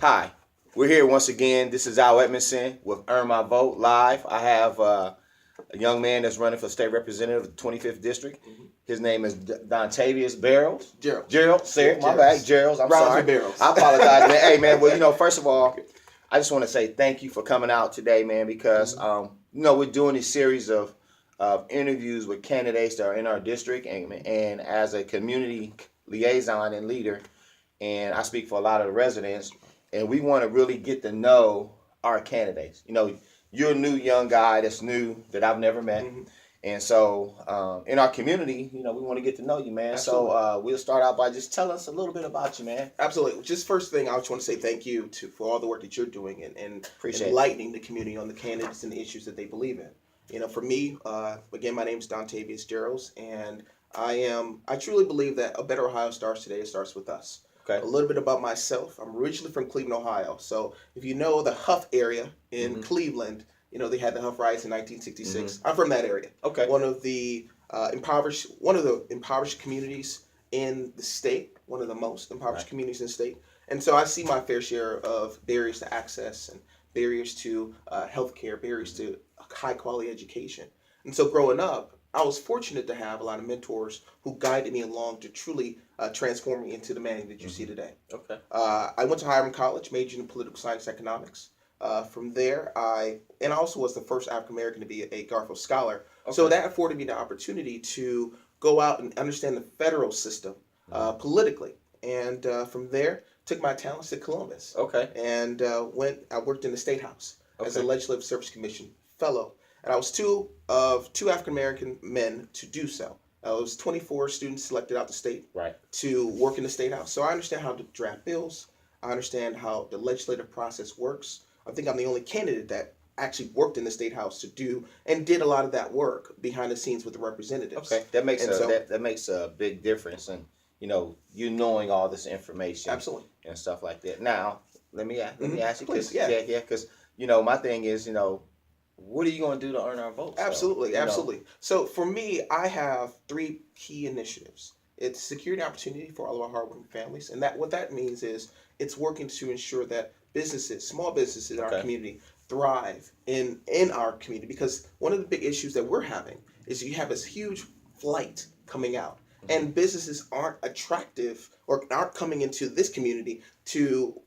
Hi, we're here once again. This is Al Edmondson with Earn My Vote Live. I have a young man that's running for state representative of the 25th District. His name is Dontavius Jarrells. Jarrells, sir. My bad. Jarrells. I'm sorry. Barrels. I apologize, man. Hey, man. Well, first of all, I just want to say thank you for coming out today, man, because, we're doing this series of interviews with candidates that are in our district and as a community liaison and leader, and I speak for a lot of the residents, and we want to really get to know our candidates. You're a new young guy that's new that I've never met. And so in our community, we want to get to know you, man. Absolutely. So we'll start out by just tell us a little bit about you, man. Absolutely. Just first thing, I just want to say thank you for all the work that you're doing and enlightening the community on the candidates and the issues that they believe in. For me, again, my name is Dontavius Jarrells, and I truly believe that a better Ohio starts today. It starts with us. Okay. A little bit about myself. I'm originally from Cleveland, Ohio. So if you know the Huff area in Cleveland, they had the Huff riots in 1966. I'm from that area. Okay. One of the impoverished communities in the state, one of the most impoverished communities in the state. And so I see my fair share of barriers to access and barriers to healthcare, barriers to high quality education. And so growing up, I was fortunate to have a lot of mentors who guided me along to truly transform me into the man that you see today. Okay. I went to Hiram College, majored in political science economics. From there, I also was the first African American to be a Garfield Scholar. Okay. So that afforded me the opportunity to go out and understand the federal system politically. And from there, took my talents to Columbus. Okay. And I worked in the State House as a Legislative Service Commission fellow. And I was two of two African American men to do so. I was 24 students selected out the state to work in the State House. So I understand how to draft bills. I understand how the legislative process works. I think I'm the only candidate that actually worked in the State House to do and did a lot of that work behind the scenes with the representatives. Okay, that makes a big difference, and you knowing all this information, absolutely, and stuff like that. Now, let me ask you, please, because my thing is, what are you going to do to earn our votes? Absolutely, absolutely. So for me, I have three key initiatives. It's security opportunity for all of our hardworking families, and what that means is it's working to ensure that small businesses in our community thrive in our community, because one of the big issues that we're having is you have this huge flight coming out, and businesses aren't attractive or aren't coming into this community to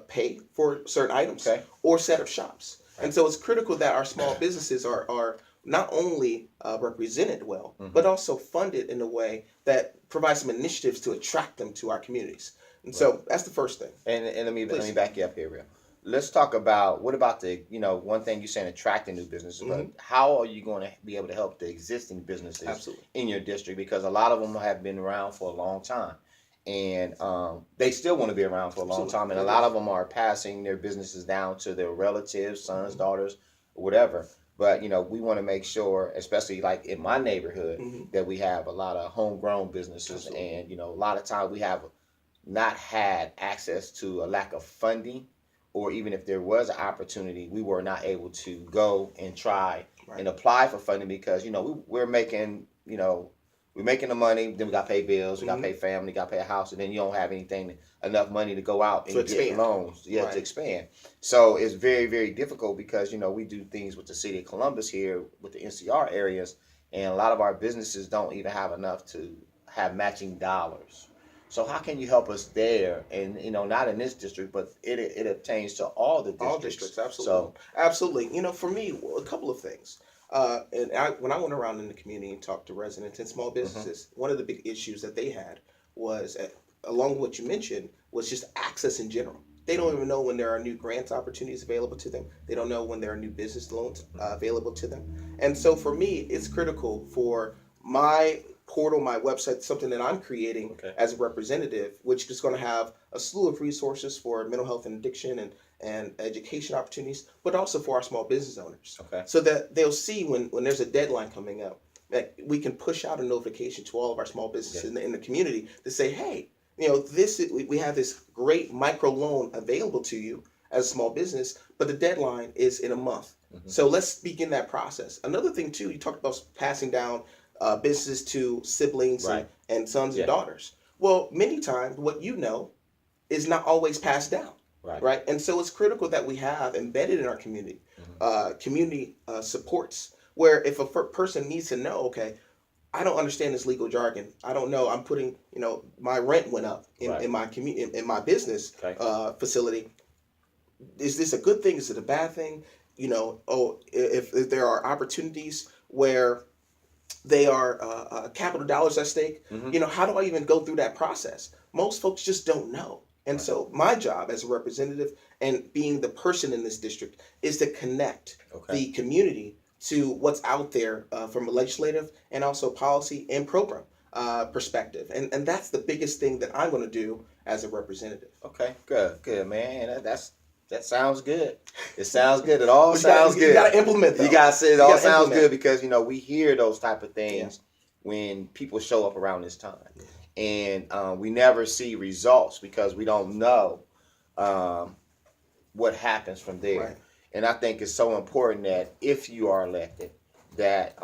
pay for certain items or set up shops. And so it's critical that our small businesses are not only represented well, but also funded in a way that provides some initiatives to attract them to our communities. And so that's the first thing. And let me back you up here, real. Let's talk about what about the one thing you're saying, attracting new businesses, but how are you going to be able to help the existing businesses in your district, because a lot of them have been around for a long time. And they still want to be around for a long time, and a lot of them are passing their businesses down to their relatives, sons, daughters, whatever. But we want to make sure, especially like in my neighborhood, that we have a lot of homegrown businesses, and a lot of times we have not had access to a lack of funding, or even if there was an opportunity, we were not able to go and try and apply for funding, because we're making we're making the money, then we got to pay bills, we got to pay family, got to pay a house, and then you don't have enough money to go out and get loans to expand. So it's very, very difficult, because, we do things with the city of Columbus here with the NCR areas, and a lot of our businesses don't even have enough to have matching dollars. So how can you help us there? And, not in this district, but it obtains to all the districts. All districts, absolutely. Absolutely. For me, a couple of things. When I went around in the community and talked to residents and small businesses, one of the big issues that they had was, along with what you mentioned, was just access in general. They don't even know when there are new grants opportunities available to them. They don't know when there are new business loans available to them. And so for me, it's critical for my portal, my website, something that I'm creating as a representative, which is going to have a slew of resources for mental health and addiction and education opportunities, but also for our small business owners. So that they'll see when there's a deadline coming up, that we can push out a notification to all of our small businesses in the community to say, hey, we have this great micro loan available to you as a small business, but the deadline is in a month. So let's begin that process. Another thing too, you talked about passing down businesses to siblings and sons and daughters. Well, many times what is not always passed down. Right. Right. And so it's critical that we have embedded in our community, community supports where if a person needs to know, okay, I don't understand this legal jargon. I don't know. I'm putting, my rent went up in my community, in my business facility. Is this a good thing? Is it a bad thing? If there are opportunities where they are capital dollars at stake, how do I even go through that process? Most folks just don't know. And so my job as a representative and being the person in this district is to connect the community to what's out there from a legislative and also policy and program perspective. And that's the biggest thing that I'm going to do as a representative. Okay, good, man. That sounds good. It sounds good. It all sounds good. You got to implement that. You got to say it all sounds good because, we hear those type of things when people show up around this time. And we never see results because we don't know what happens from there. Right. And I think it's so important that if you are elected, that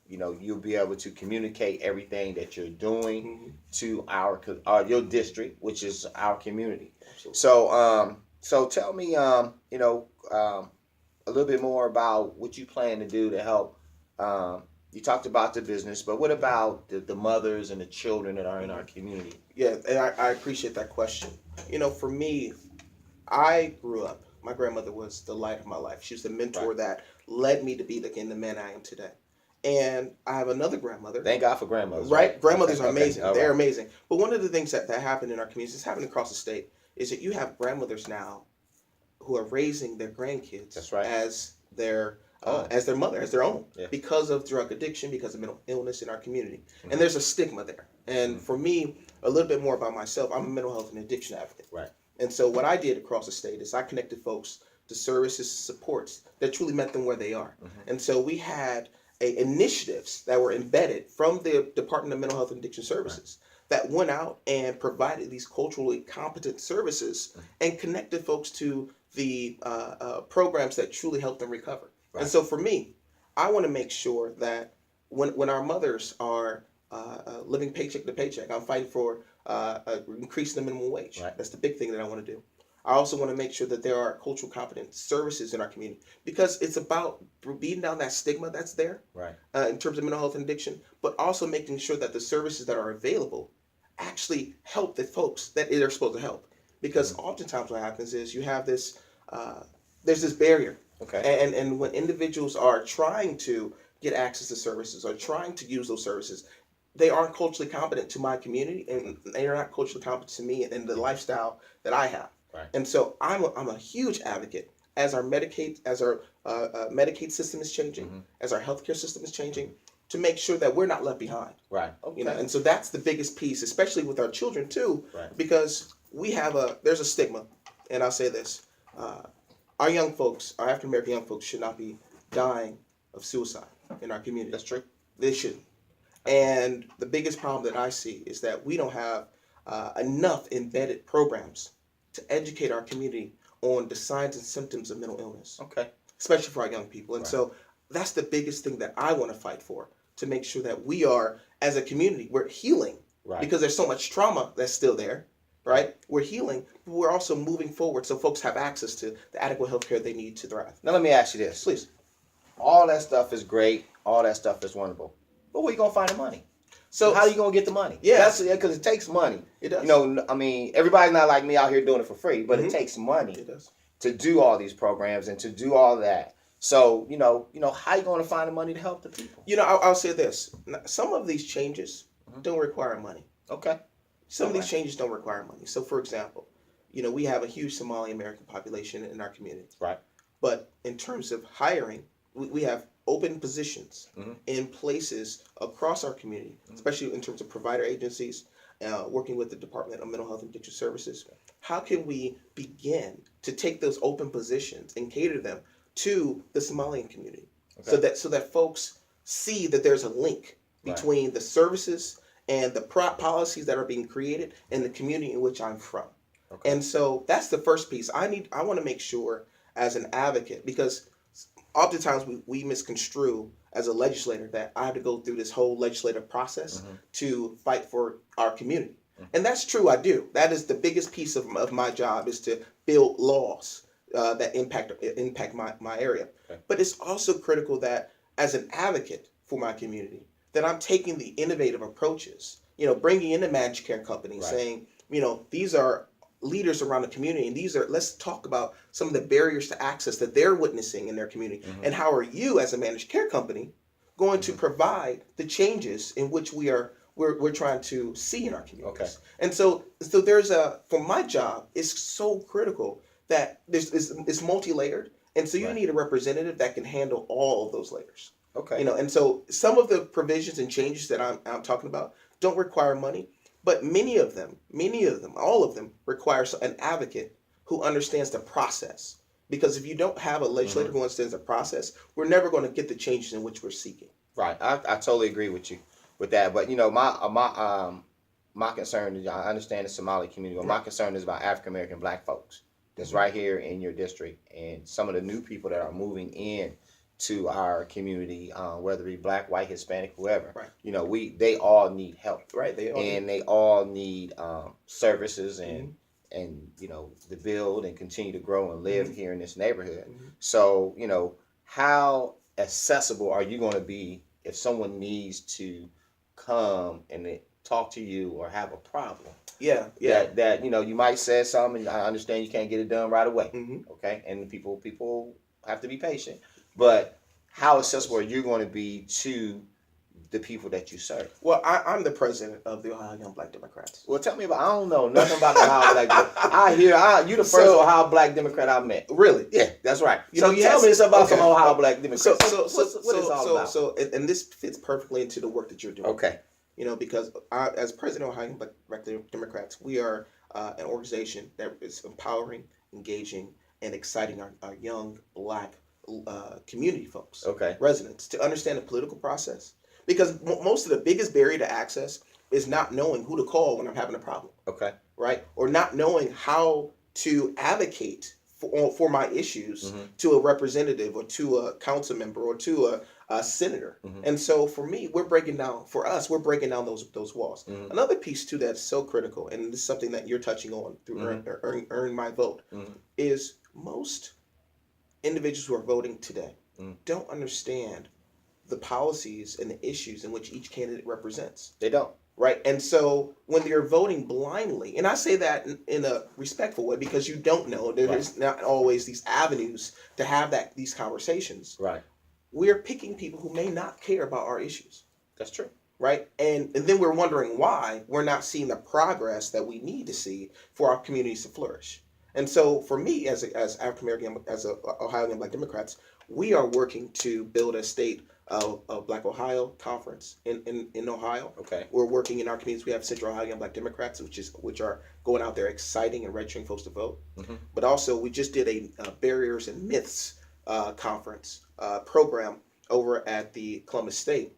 you'll be able to communicate everything that you're doing to your district, which is our community. Absolutely. So tell me, a little bit more about what you plan to do to help. You talked about the business, but what about the mothers and the children that are in our community? Yeah, and I appreciate that question. For me, I grew up. My grandmother was the light of my life. She was the mentor that led me to be the man I am today. And I have another grandmother. Thank God for grandmothers. Right? Grandmothers are amazing. Okay. They're amazing. But one of the things that happened in our communities, it's happening across the state, is that you have grandmothers now who are raising their grandkids as their mother, as their own, because of drug addiction, because of mental illness in our community. And there's a stigma there. And for me, a little bit more about myself, I'm a mental health and addiction advocate. Right. And so what I did across the state is I connected folks to services, supports that truly met them where they are. And so we had initiatives that were embedded from the Department of Mental Health and Addiction Services that went out and provided these culturally competent services and connected folks to the programs that truly helped them recover. And so for me, I want to make sure that when our mothers are living paycheck to paycheck, I'm fighting for increasing the minimum wage. That's the big thing that I want to do. I also want to make sure that there are cultural competent services in our community because it's about beating down that stigma that's there in terms of mental health and addiction, but also making sure that the services that are available actually help the folks that they're supposed to help. Because oftentimes what happens is you have this, there's this barrier. And when individuals are trying to get access to services or trying to use those services, they aren't culturally competent to my community and they are not culturally competent to me and the lifestyle that I have. And so I'm a huge advocate as our Medicaid system is changing, as our healthcare system is changing, to make sure that we're not left behind. And so that's the biggest piece, especially with our children too, because there's a stigma, and I'll say this: our young folks, our African American young folks, should not be dying of suicide in our community. That's true. They shouldn't. And the biggest problem that I see is that we don't have enough embedded programs to educate our community on the signs and symptoms of mental illness. Especially for our young people. And so that's the biggest thing that I want to fight for, to make sure that we are, as a community, we're healing. Because there's so much trauma that's still there. We're healing, but we're also moving forward so folks have access to the adequate health care they need to thrive. Now let me ask you this. Please. All that stuff is great. All that stuff is wonderful. But where you going to find the money? So how are you going to get the money? Because it takes money. It does. Everybody's not like me out here doing it for free, but it takes money to do all these programs and to do all that. So, how are you going to find the money to help the people? I'll say this. Some of these changes don't require money. Some of these changes don't require money. So, for example, we have a huge Somali American population in our community. But in terms of hiring, we have open positions in places across our community, especially in terms of provider agencies, working with the Department of Mental Health and Addiction Services. How can we begin to take those open positions and cater them to the Somalian community so that folks see that there's a link between the services and the policies that are being created in the community in which I'm from. And so that's the first piece. I want to make sure as an advocate, because oftentimes we misconstrue as a legislator that I have to go through this whole legislative process to fight for our community. And that's true, I do. That is the biggest piece of my job, is to build laws that impact my area. Okay. But it's also critical that, as an advocate for my community, that I'm taking the innovative approaches, bringing in a managed care company, Right. saying, these are leaders around the community, and let's talk about some of the barriers to access that they're witnessing in their community. And how are you, as a managed care company, going to provide the changes in which we're trying to see in our communities. Okay. And so for my job, it's so critical that it's multi-layered, and so you Right. need a representative that can handle all of those layers. Okay. And so some of the provisions and changes that I'm talking about don't require money, but many of them, all of them, require an advocate who understands the process. Because if you don't have a legislator who understands the process, we're never going to get the changes in which we're seeking. Right. I totally agree with you with that. But my concern is, I understand the Somali community, but my concern is about African American Black folks that's right here in your district, and some of the new people that are moving in to our community, whether it be Black, white, Hispanic, whoever. Right. They all need help. Right. They all need services and to build and continue to grow and live here in this neighborhood. So how accessible are you going to be if someone needs to come and talk to you or have a problem? Yeah. That you might say something, and I understand you can't get it done right away. Okay, and people have to be patient. But how accessible are you going to be to the people that you serve? Well, I'm the president of the Ohio Young Black Democrats. Well, tell me about. I don't know nothing about the Ohio Black Democrats. You the first Ohio Black Democrat I met. Really? Yeah, that's right. Tell me something about some Ohio Black Democrats. So, what is all about? And this fits perfectly into the work that you're doing. Okay. Because as president of Ohio Young Black Democrats, we are an organization that is empowering, engaging, and exciting our young Black community folks, residents, to understand the political process. Because most of the biggest barrier to access is not knowing who to call when I'm having a problem. Okay. Right? Or not knowing how to advocate for my issues to a representative or to a council member or to a senator. And so for me, we're breaking down those walls. Another piece too that's so critical, and this is something that you're touching on through earn my vote, is most individuals who are voting today don't understand the policies and the issues in which each candidate represents. They don't. Right? And so when you're voting blindly, and I say that in a respectful way, because you don't know, there's not always these avenues to have these conversations. Right. We're picking people who may not care about our issues. That's true. Right? And then we're wondering why we're not seeing the progress that we need to see for our communities to flourish. And so for me, as African American, as Ohio Young Black Democrats, we are working to build a state of Black Ohio Conference in Ohio. Okay. We're working in our communities. We have Central Ohio Young Black Democrats, which are going out there exciting and registering folks to vote. But also, we just did a Barriers and Myths conference program over at the Columbus State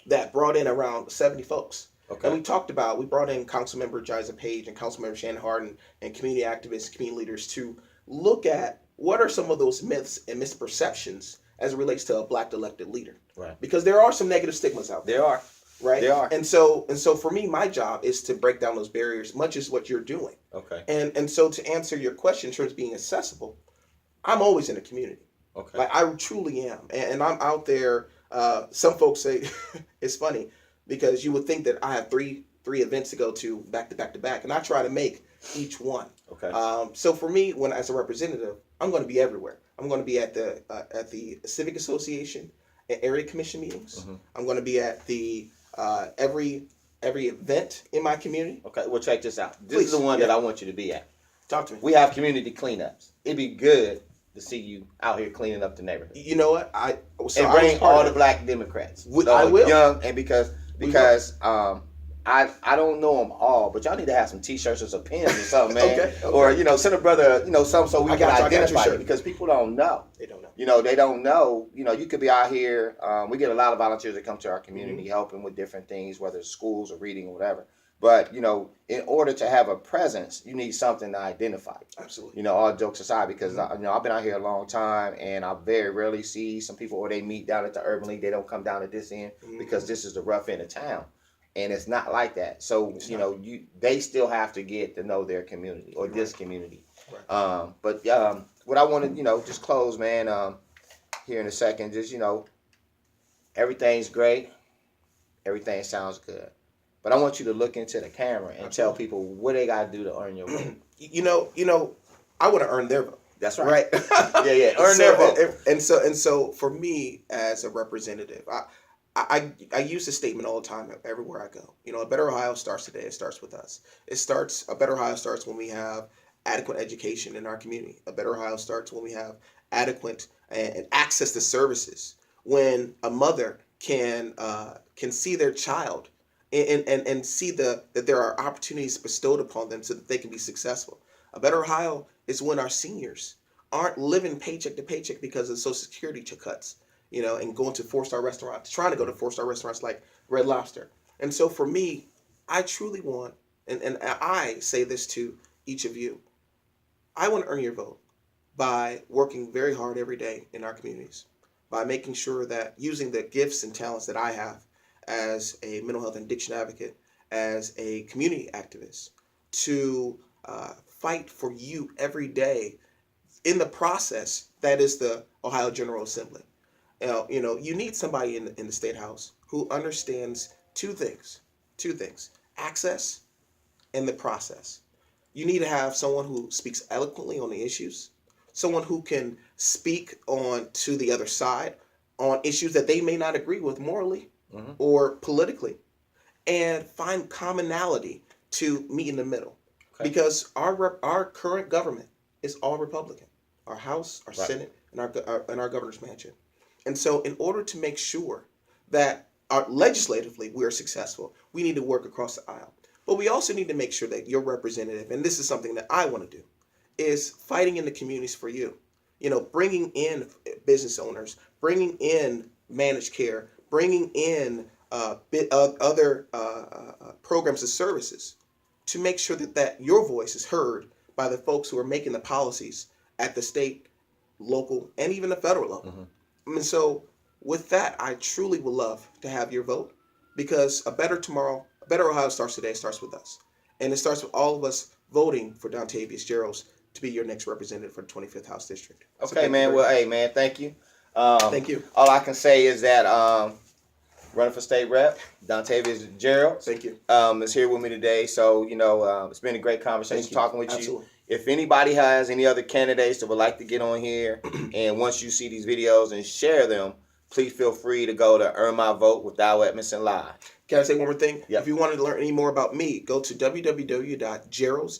that brought in around 70 folks. Okay. And we brought in Councilmember Jiza Page and Councilmember Shannon Harden and community activists, community leaders to look at what are some of those myths and misperceptions as it relates to a Black elected leader. Right. Because there are some negative stigmas out there. There are. Right? There are. And so for me, my job is to break down those barriers, much as what you're doing. Okay. And so to answer your question in terms of being accessible, I'm always in the community. Okay. Like I truly am. And I'm out there. Some folks say it's funny because you would think that I have three events to go to back to back to back, and I try to make each one. Okay. So for me, when as a representative, I'm going to be everywhere. I'm going to be at the Civic Association area commission meetings. I'm going to be at the every event in my community. Okay. Well, check this out. This Please. is the one that I want you to be at. Talk to me. We have community cleanups. It'd be good to see you out here cleaning up the neighborhood. You know what? And bring all the Black Democrats. I will. Young, and because I don't know them all, but y'all need to have some T-shirts or some pins or something, man. Okay. Or send a brother, something so we can identify you, shirt. because people don't know. They don't know. They don't know. You could be out here. We get a lot of volunteers that come to our community helping with different things, whether it's schools or reading or whatever. But in order to have a presence, you need something to identify. Absolutely. All jokes aside, because I've been out here a long time, and I very rarely see some people, or they meet down at the Urban League. They don't come down at this end because this is the rough end of town. And it's not like that. So they still have to get to know their community or this community. Right. But what I want to just close, man. Here in a second, just everything's great, everything sounds good, but I want you to look into the camera and tell people what they got to do to earn your vote. I want to earn their vote. That's right. Yeah. Earn their vote. And so for me as a representative, I use this statement all the time everywhere I go. A better Ohio starts today. It starts with us. A better Ohio starts when we have adequate education in our community. A better Ohio starts when we have adequate and access to services. When a mother can see their child and see that there are opportunities bestowed upon them so that they can be successful. A better Ohio is when our seniors aren't living paycheck to paycheck because of Social Security cuts, and going to 4-star restaurants, trying to go to 4-star restaurants like Red Lobster. And so for me, I truly want, and I say this to each of you, I want to earn your vote by working very hard every day in our communities, by making sure that using the gifts and talents that I have as a mental health and addiction advocate, as a community activist, to fight for you every day in the process that is the Ohio General Assembly. You need somebody in the State House who understands two things, access and the process. You need to have someone who speaks eloquently on the issues, someone who can speak on to the other side on issues that they may not agree with morally or politically, and find commonality to meet in the middle. Okay. Because our current government is all Republican, our House, our Senate, and our governor's mansion. And so in order to make sure that legislatively we are successful, we need to work across the aisle. But we also need to make sure that your representative, and this is something that I want to do, is fighting in the communities for you. Bringing in business owners, bringing in managed care, bringing in other programs and services to make sure that your voice is heard by the folks who are making the policies at the state, local, and even the federal level. And so with that, I truly would love to have your vote, because a better tomorrow, a better Ohio starts today, starts with us. And it starts with all of us voting for Dontavius Jarrells to be your next representative for the 25th House District. Okay, man. Well, hey, man, thank you. Thank you. All I can say is that running for state rep, Dontavius Jarrells. Thank you. Is here with me today. So, it's been a great conversation talking with Absolutely. you. If anybody has any other candidates that would like to get on here, and once you see these videos and share them, please feel free to go to Earn My Vote with Dow Edmondson Live. Can I say one more thing? Yep. If you wanted to learn any more about me, go to www.jarrells,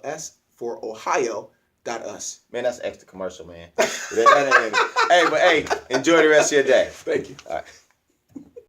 Jarrells, for Ohio.us. Man, that's extra commercial, man. Hey, enjoy the rest of your day. Thank you. All right.